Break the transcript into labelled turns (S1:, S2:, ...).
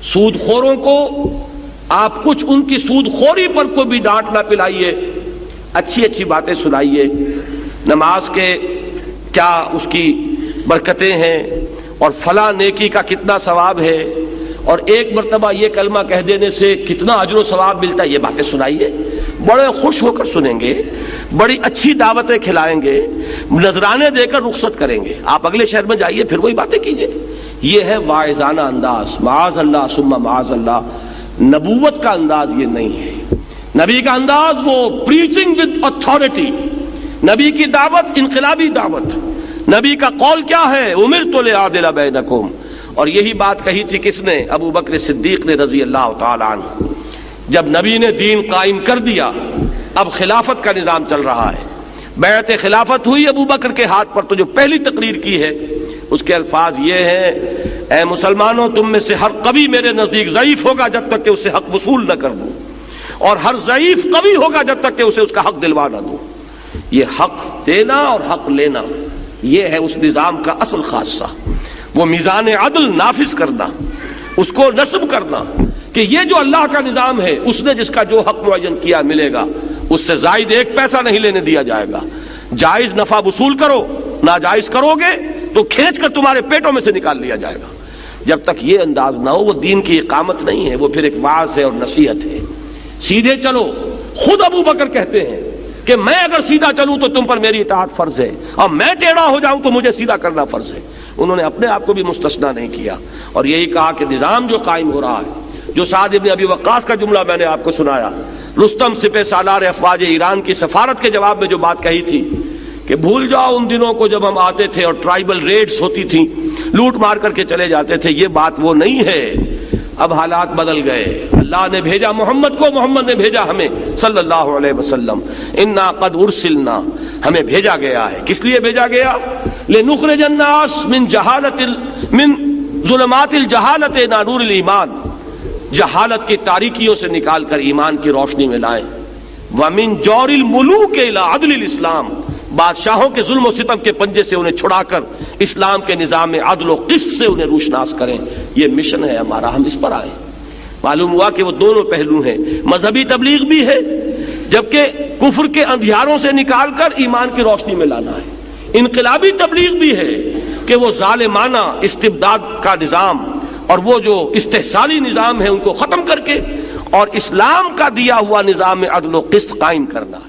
S1: سود خوروں کو آپ کچھ ان کی سود خوری پر کوئی بھی ڈانٹ نہ پلائیے، اچھی اچھی باتیں سنائیے، نماز کے کیا اس کی برکتیں ہیں اور فلاں نیکی کا کتنا ثواب ہے اور ایک مرتبہ یہ کلمہ کہہ دینے سے کتنا اجر و ثواب ملتا ہے، یہ باتیں سنائیے، بڑے خوش ہو کر سنیں گے، بڑی اچھی دعوتیں کھلائیں گے، نذرانے دے کر رخصت کریں گے۔ آپ اگلے شہر میں جائیے پھر وہی باتیں کیجیے۔ یہ ہے واعظانہ انداز، معاذ اللہ ثم معاذ اللہ۔ نبوت کا انداز یہ نہیں ہے۔ نبی کا انداز وہ پریچنگ ود اتھارٹی، نبی کی دعوت انقلابی دعوت۔ نبی کا قول کیا ہے؟ امرت لأعدل بینکم، اور یہی بات کہی تھی کس نے؟ ابو بکر صدیق نے رضی اللہ تعالی عنہ۔ جب نبی نے دین قائم کر دیا، اب خلافت کا نظام چل رہا ہے، بیعت خلافت ہوئی ابو بکر کے ہاتھ پر، تو جو پہلی تقریر کی ہے اس کے الفاظ یہ ہیں: اے مسلمانوں، تم میں سے ہر قوی میرے نزدیک ضعیف ہوگا جب تک کہ اسے حق وصول نہ کر دوں، اور ہر ضعیف قوی ہوگا جب تک کہ اسے اس کا حق دلوا نہ دوں۔ یہ حق دینا اور حق لینا، یہ ہے اس نظام کا اصل خاصہ۔ وہ میزان عدل نافذ کرنا، اس کو نصب کرنا کہ یہ جو اللہ کا نظام ہے، اس نے جس کا جو حق معین کیا ملے گا، اس سے زائد ایک پیسہ نہیں لینے دیا جائے گا۔ جائز نفع وصول کرو، ناجائز کرو گے تو کھینچ کر تمہارے پیٹوں میں سے نکال لیا جائے گا۔ جب تک یہ انداز نہ ہو، وہ دین کی اقامت نہیں ہے، وہ پھر ایک وعظ ہے اور نصیحت ہے۔ سیدھے چلو، خود ابو بکر کہتے ہیں کہ میں اگر سیدھا چلوں تو تم پر میری اطاعت فرض ہے، اور میں ٹیڑھا ہو جاؤں تو مجھے سیدھا کرنا فرض ہے۔ انہوں نے اپنے آپ کو بھی مستثنا نہیں کیا، اور یہی کہا کہ نظام جو قائم ہو رہا ہے، جو سعد بن ابی وقاص کا جملہ میں نے آپ کو سنایا، رستم سپہ سالار افواج ایران کی سفارت کے جواب میں جو بات کہی تھی کہ بھول جاؤ ان دنوں کو جب ہم آتے تھے اور ٹرائبل ریڈز ہوتی تھیں، لوٹ مار کر کے چلے جاتے تھے، یہ بات وہ نہیں ہے۔ اب حالات بدل گئے، اللہ نے بھیجا محمد کو، محمد نے بھیجا ہمیں صلی اللہ علیہ وسلم۔ انا قد ارسلنا، ہمیں بھیجا گیا ہے۔ کس لیے بھیجا گیا؟ لنخرج الناس من ظلمات الجہالت الى نور الایمان، جہالت کی تاریکیوں سے نکال کر ایمان کی روشنی میں لائیں۔ ومن جور الملوک الى عدل الاسلام، بادشاہوں کے ظلم و ستم کے پنجے سے انہیں چھڑا کر اسلام کے نظام میں عدل و قسط سے انہیں روشناس کریں۔ یہ مشن ہے ہمارا، ہم اس پر آئے۔ معلوم ہوا کہ وہ دونوں پہلو ہیں، مذہبی تبلیغ بھی ہے، جبکہ کفر کے اندھیاروں سے نکال کر ایمان کی روشنی میں لانا ہے۔ انقلابی تبلیغ بھی ہے کہ وہ ظالمانہ استبداد کا نظام اور وہ جو استحصالی نظام ہے ان کو ختم کر کے اور اسلام کا دیا ہوا نظام عدل و قسط قائم کرنا ہے۔